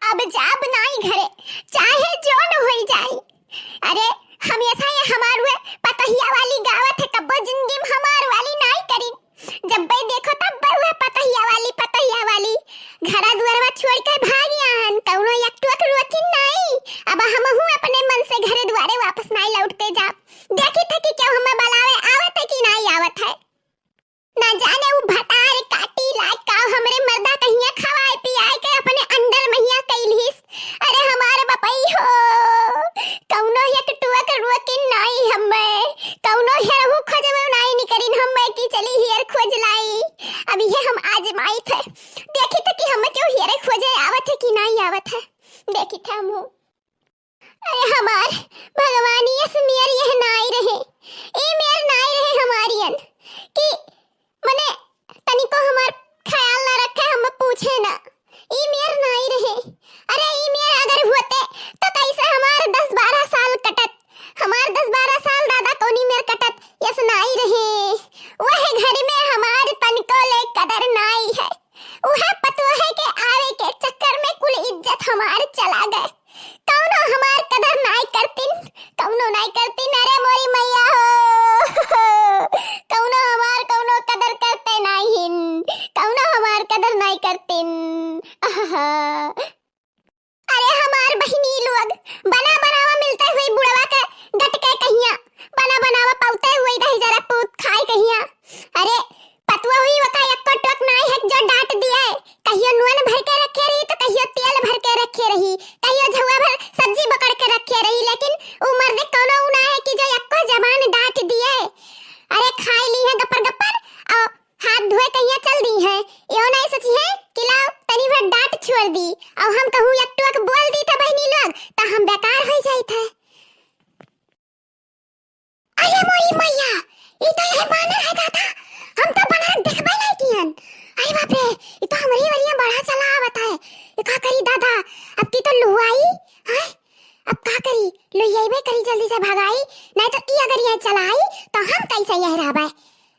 अब जाब नाई घरे चाहे जो न होई जाए। अरे हमेशा ये हमार हुए पतहिया वाली गावत है, कब्बो जिंदगी में हमार वाली नाई करी। जब भाई देखो तब हुए पतहिया वाली घरा दुआरवा छोड़ कर भागी आहन, कौनो एकटुक रोकी नहीं। अब हमहू अपने मन से घरे दुआरे वापस नहीं लौटते जा। देखी थे कि क्या हमें बुलावे आवत है कि नहीं आवत है। ना जाने वो भतार काटी लाज का हमरे मर्दा कहिया खवाए पियाए के अपने अंडर महिया कैलिस। अरे हमारे बपई हो कौनो एकटुक रोकी नहीं, हमें कौनो हेरहु खोजबे नहीं निकरिन, हमें की चली हेर खोज लाई। अब ये हम आजमाई थे, देखी थे कि हमें क्यों हेरे खोजे आवत है कि नहीं आवत है। देखी थे हम। अरे हमार भगवान ये समेर यह नाई रहे, ए मेर नाई रहे हमारियन कि मने तनिको हमार ख्याल ना रखे, हम पूछे ना। ई मेर नाई रहे। अरे ई मेर अगर होते तो कैसे हमार 10-12 साल कटत, हमार 10-12 साल दादा कोनी मेर कटत। यस नाई रहे वह घर में हमार तनिको ले कदर नाई है। वह पतो है के आवे के चक्कर में कुल इज्जत हमार चला गए। कौनो हमार कदर नाई करतिन, कौनो नाई करतिन। अरे मोरी मैया हो कौनो हमार कौनो कदर करते नहीं, कौनो हमार कदर नहीं करतिन। अरे हमार बहिनी लोग बना बनावा मिलते हुए बुढ़वा के डट के कहिया बना बनावा पाउते हुए दही जरा पूत खाए कहिया। अरे पतवा हुई वका एक टक नहीं है जो डांट दिया है। कहियो नून भर के रखे रही तो कहियो तेल भर के रखे रही, कहियो झुआ भर सब्जी पकड़ के रखे रही, लेकिन उमर ने कोनो उना है कि जो एको जबान डांट दिए। अरे खाई ली है गपर गपर और हाथ धोए कहिया चल दी है। यो नहीं सोची है कि लाओ तनी भर डांट छोड़ दी और हम कहूं एक टक बोल दी था बहनी लोग तो हम बेकार हो जाई थे। अरे मोरी मैया ये तो यह बानर है दादा, हम तो बानर देखबे नहीं कियन। अरे बाप रे ये तो हमारी वलिया बड़ा चला आवत है। ये का करी दादा अब की तो लुआई है, अब का करी लुआईबे करी जल्दी से भगाई, नहीं तो ई अगर यह चलाई तो हम कैसे यह रहबे।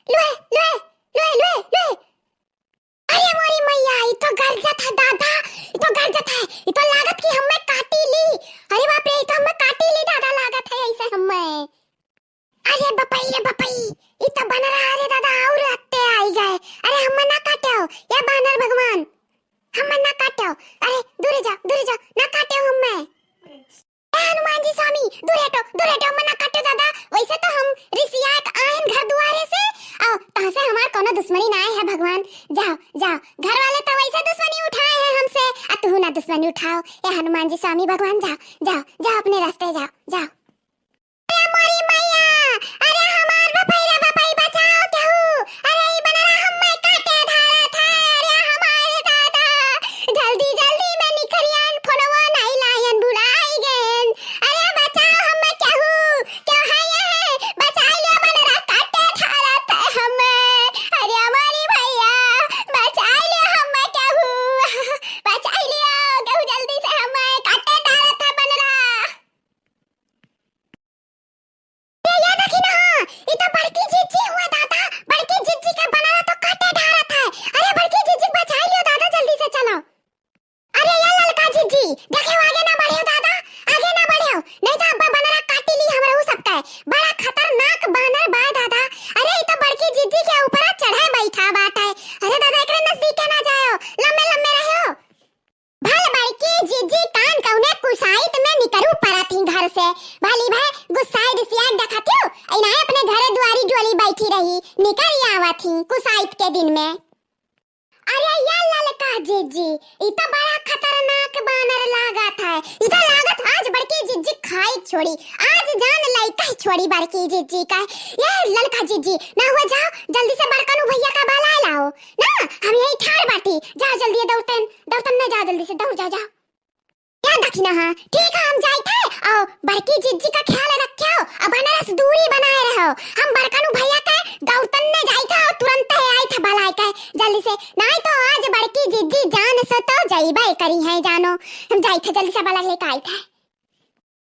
लुए लुए लुए लुए लुए। अरे मोरी मैया ये तो गरजत है दादा, ये तो गरजत है, ये तो लागत की हमें काटी ली। अरे बाप रे ये तो हमें काटी ली दादा, लागत है ऐसे हमें। अरे बपई रे बपई ये तो बन रहा है दादा और अत्ते आई गए। अरे हम ना काटो ये बानर भगवान, हम ना काटो। अरे दूर जाओ ना काटो हमें। हनुमान जी स्वामी दूर हटो मना काटो दादा। वैसे तो हम ऋषिया आयन घर दुआरे से और तहां से हमार कोनो दुश्मनी ना है भगवान। जाओ घर वाले तो वैसे दुश्मनी उठाए हैं हमसे, आ तू ना दुश्मनी उठाओ। ए हनुमान जी स्वामी भगवान जाओ अपने रास्ते जाओ। अरे मोरी मैया अरे हमार बपई बचाओ कहू। अरे ई बनरा हमें काटे धारत है। अरे हमारे दादा जल्दी में निखरियान फोनवा नहीं लायन बुलाई गेन। अरे बचाओ हमें कहू, क्या है ये बचा लिया बनरा काटे धारत है हमें। अरे हमारी भैया बचा लिया हमें कहू, बचा लिया कहू जल्दी से हमें काटे धारत है बनरा। ये तो बड़की जीजी हुआ दादा, बड़की जीजी का बनाना तो काटे ढारत है। अरे बड़की जीजी बचा लियो दादा जल्दी से चलो। अरे ये ललका जीजी देखो आगे ना बढ़ियो दादा, आगे ना बढ़ियो नहीं तो अब्बा बनाना काटी ली हमरे सबका है। बड़ा खतरनाक बानर बा दादा। अरे ये तो बड़की जीजी के ऊपर चढ़े बैठा बात है। अरे दादा एकरे नजदीक ना जाओ, लम्बे रहो। भल बड़की जीजी कान कौने कुसाइत में निकरू पराती घर से। भली भाई गुस्साई दिसिया देखतियो इना अपने घरे दुआरी डोली बैठी रही निकल आवा थी कुसाइत के दिन में। अरे या ललका जीजी ई तो बड़ा खतरनाक बानर लागत है। ई तो लागत आज बड़की जीजी खाई छोड़ी, आज जान लाई कह छोड़ी बड़की जीजी का। ये ललका जीजी ना हुआ जाओ जल्दी से बड़कनु भैया का बाला लाओ ना, हम यही ठाड़ बाटी। जाओ जल्दी दौड़तन ना जाओ, जल्दी से दौड़ जाओ। याद रखना हां ठीक है हम जाई थे और बड़की जीजी का ख्याल रखियो और बनारस दूरी बनाए रहो। हम बड़कनु भैया के दौड़तन ने जाई था और तुरंत आई था भलाई के जल्दी से, नहीं तो आज बड़की जीजी जान से तो जाईबे करी है जानो। हम जाई थे जल्दी से बाला लेके आई थे।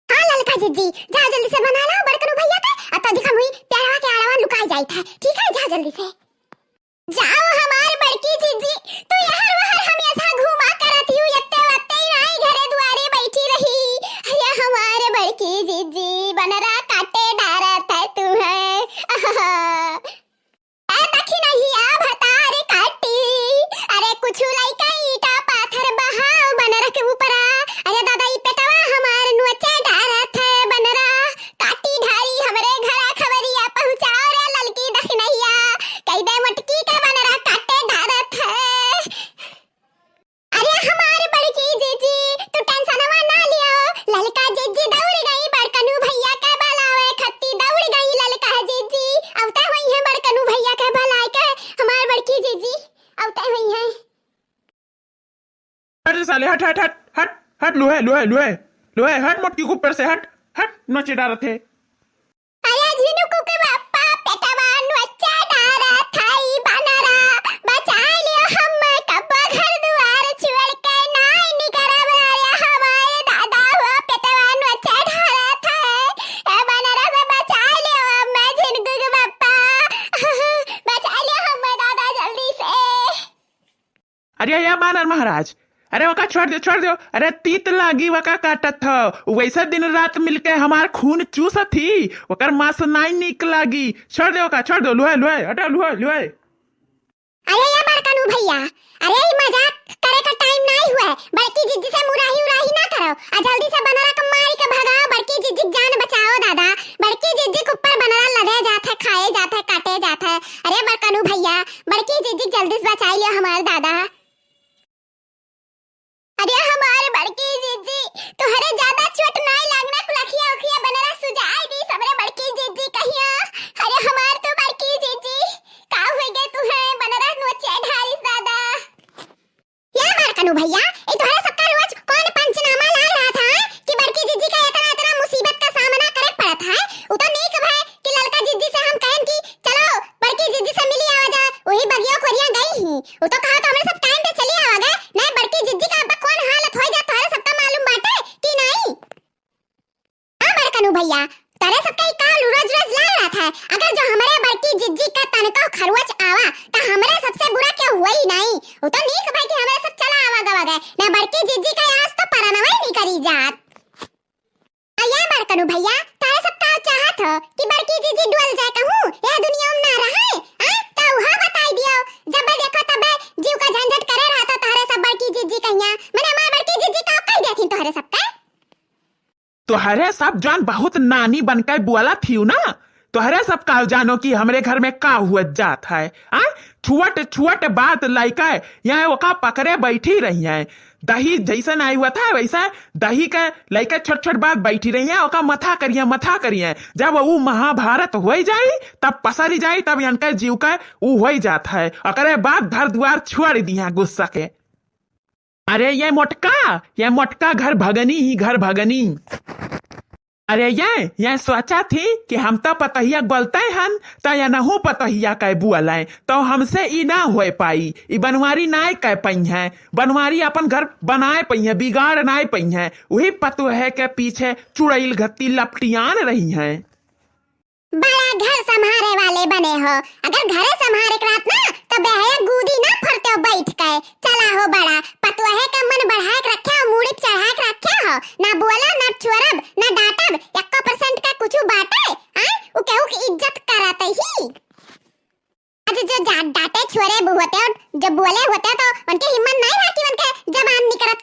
हां ललका जीजी जा जल्दी से बना लो बड़कनु भैया के और तो दिखा हुई प्यारवा के आड़वा लुकाई जाई था। ठीक है जा जल्दी से जाओ हमार बड़की जीजी। तू यहाँ वहाँ हमेशा घुमा करत यू यत्ते वत्ते नहीं घरे साले हट हट हट हट हट लोहे लोहे लोहे लोहे हट मोटकी के ऊपर से हट हट नोचे डालत है। अरे झिनुकू के बाप्पा पेटवा नोचा डारत हई बनरा बचा लियो हम कब घर दुआर छोड़ के नाई निकरब अरे हमारे दादा हुआ पेटवा नोचा डारत है ए बनरा से बचा लियो मैं झिनुकू के बाप्पा बचा लियो हम दादा जल्दी से। अरे या बानर महाराज अरे वका छोड़ दो अरे तीत लागी वका काटत हो वैसा दिन रात मिलके हमार खून चूसत थी वकर मांस नाई निक लागी छोड़ दो लोहे लोहे हटा लोहे लोहे। अरे ये बड़कानू भैया अरे ये मजाक करे का टाइम नहीं हुआ है बड़की जिद्दी से मुराही उराही ना करो आ जल्दी से बनरा के मारी के भगाओ बड़की जिद्दी जान बचाओ दादा बड़की जिद्दी के ऊपर बनरा लदे जात है खाए जात है काटे जात है। अरे बड़कानू भैया बड़की जिद्दी जल्दी से बचा लियो हमारे दादा। अरे हमारे बड़की जिद्दी तोहरे ज्यादा चोट नहीं लगना कुलखिया उखिया बनरा सुजाई दी सबरे बड़की जिद्दी कहिया। अरे हमार तो बड़की जिद्दी का हो गए तू है बनरा नोचे ढारिस दादा। या बड़कानू भैया ए तोहरे सबका रोज कौन पंचनामा ला रहा था कि बड़की जिद्दी का इतना इतना मुसीबत का सामना करे पड़त है उ तो नहीं कहे कि ललका जिद्दी से हम कहन कि चलो बड़की जिद्दी से मिली आवा जा वही बगिया खोरिया गई ही उ तो कहा तो हमरे सब टाइम पे चली आवा गए नहीं बड़की जिद्दी का अब कौन हालत हो जा तोहरे सबका मालूम बाटे कि नहीं। हां बड़कानू भैया तोहरे सबका का रोज रोज ला रहा था अगर जो हमारे बड़की जिद्दी का तनका खरवच आवा तो हमरे सबसे बुरा क्या हुआ ही नहीं उ तो नहीं कहे कि हमरे सब चला आवा गवा गए ना बड़की जिद्दी का आज तो परनवा नहीं करी जात। आया बड़कानू भैया तारे सब का चाहत हो कि बड़की जिद्दी डुअल जाए कहूं यह दुनिया में ना रहे हां तो वहां बताई दियो जब देखो तब जीव का झंझट करे रहा तो तारे सब बड़की जिद्दी कहिया माने हमार बड़की जिद्दी का कह देखिन तोहरे सब का तोहरे सब जान बहुत नानी बनकर बुआला थी ना तोहरे सब का जानो कि हमरे घर में का हुआ जात है आ छुअट छुअट बात लाइका यहाँ वो का पकड़े बैठी रही है दही जैसा नहीं हुआ था वैसा दही का लइका छोट छोट बात बैठी रही है ओका मथा करिए जब वो महाभारत हो जाए तब पसरी जाए तब इनका जीव का वो हो जाता है अकरे बाद घर द्वार छोड़ दिया गुस्सा के। अरे ये मोटका घर भगनी अरे ये सोचा थी कि हम तो पतहिया बोलते हन तो या नहू पतहिया कह बुअल तो हमसे ई ना हो पाई ई बनवारी ना कह पई है बनवारी अपन घर बनाए पई है बिगाड़ ना पई है वही पतोहे के पीछे चुड़ैल घत्ती लपटियान रही है। बड़ा घर संभारे वाले बने हो अगर घरे संभारे के रात ना तो बेहया गुदी ना फरते हो बैठ के चला हो बड़ा पतोहे का मन बढ़ा के रखे हो मूड़ी चढ़ा के रखे हो ना बोला ना चुरब ना डांटब 1% का कुछ बाटे हां उ केहू की इज्जत कराते ही आज जो डांटे छोरे होते हो जब बोले होते तो उनके हिम्मत नहीं है कि उनके जबान निकलत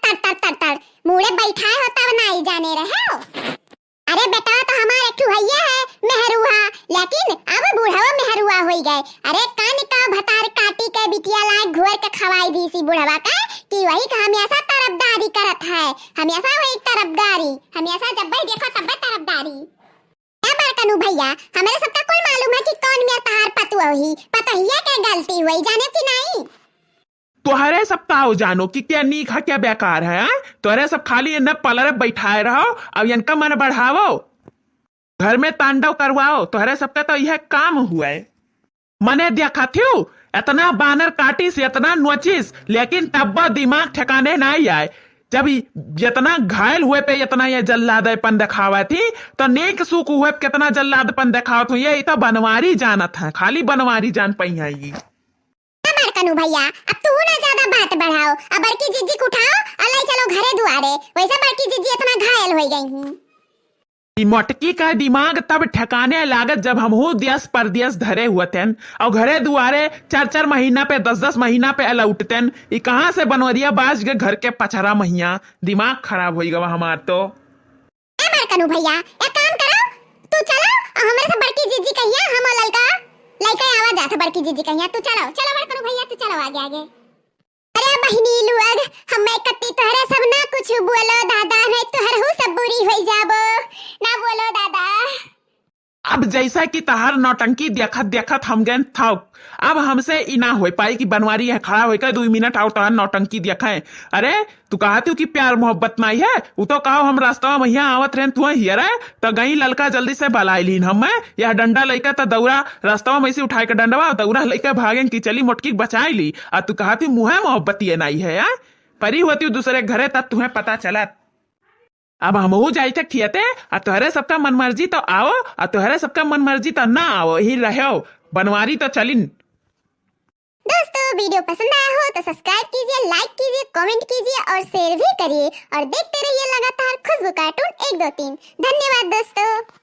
तर मूड़े बैठाए हो तब नहीं जाने रहे हो। अरे बेटा तो हमारे एक भैया है मेहरुआ लेकिन अब बूढ़वा मेहरुआ हो गए। अरे कान का भतार काटी के बिटिया लाए घोर के खवाई दी सी बुढ़वा का कि वही का हमेशा तरफदारी करत है हमेशा वही तरफदारी हमेशा जब भाई देखो तब तरफदारी। क्या बड़कानू भैया हमारे सबका कोई मालूम है कि कौन में तहार पतुही पतहिया के गलती हुई जाने की नहीं तोहरे सब का जानो कि क्या नीक है क्या बेकार है तोहरे सब खाली न पलरे बैठाए रहो अब इनका मन बढ़ावो घर में तांडव करवाओ तोहरे सबका तो यह काम हुआ है। मने देखा थी इतना बानर काटी से इतना नोचिस लेकिन तब दिमाग ठिकाने नहीं आए जब जितना घायल हुए पे इतना ये जल्लादपन दिखावा थी तो नेक सुख हुए कितना जल्लादपन दिखावा थी ये तो बनवारी जानत है खाली बनवारी जान पाई है ये। बड़कानू भैया अब तू ना ज्यादा बात बढ़ाओ अब बड़की जिद्दी को उठाओ अल्लाह चलो घरे दुआरे वैसे बड़की जिद्दी इतना घायल हो गई हूं। मोटकी का दिमाग तब ठिकाने लागत जब हम हो देश परदेश धरे हुए थे और घरे दुआरे 4-4 महीना पे 10-10 महीना पे लौटते ये कहाँ से बनवरिया बाज के घर के पछरा महीना दिमाग खराब हो गया हमार तो। बड़कानू भैया एक काम करो तू चलो हमारे से बड़की जिद्दी कहिया हम ललका आवाज आता बड़की जिद्दी कहिया तू चलो बड़कानू भैया तू चलो आगे। अरे बहिनी लोग हमें कत्ती तोहरे सब ना कुछ बोलो दादा नहीं तोहर हो सब बुरी हो जाबो ना बोलो दादा। अब जैसा कि तहार नौटंकी देखत हम गए था अब हमसे ई ना हो पाई कि बनवारी है खड़ा होकर 2 मिनट और तोहर नौटंकी दिखाए। अरे तू कहती हो कि प्यार मोहब्बत नहीं है, वो तो कहो हम रास्ता में यहाँ आवत रहे तू हियर है तो गई ललका जल्दी से बलाई लीन हम यह डंडा लेकर तो दौरा रास्ता में ऐसे उठाए के डंडवा दौरा लेकर भागे कि चली मोटकी बचाई ली और तू कहती मुँह मोहब्बत ये नहीं है यार परी होती दूसरे घरे तब तुम्हें पता चला। अब हमहू जाई थे खियते और तोहरे सबका मन मर्जी तो आओ और तोहरे सबका मन मर्जी तो ना आओ ही रहो बनवारी तो चलिन। दोस्तों वीडियो पसंद आया हो तो सब्सक्राइब कीजिए, लाइक कीजिए, कमेंट कीजिए और शेयर भी करिए और देखते रहिए लगातार खुशबू कार्टून 1 2 3। धन्यवाद दोस्तों।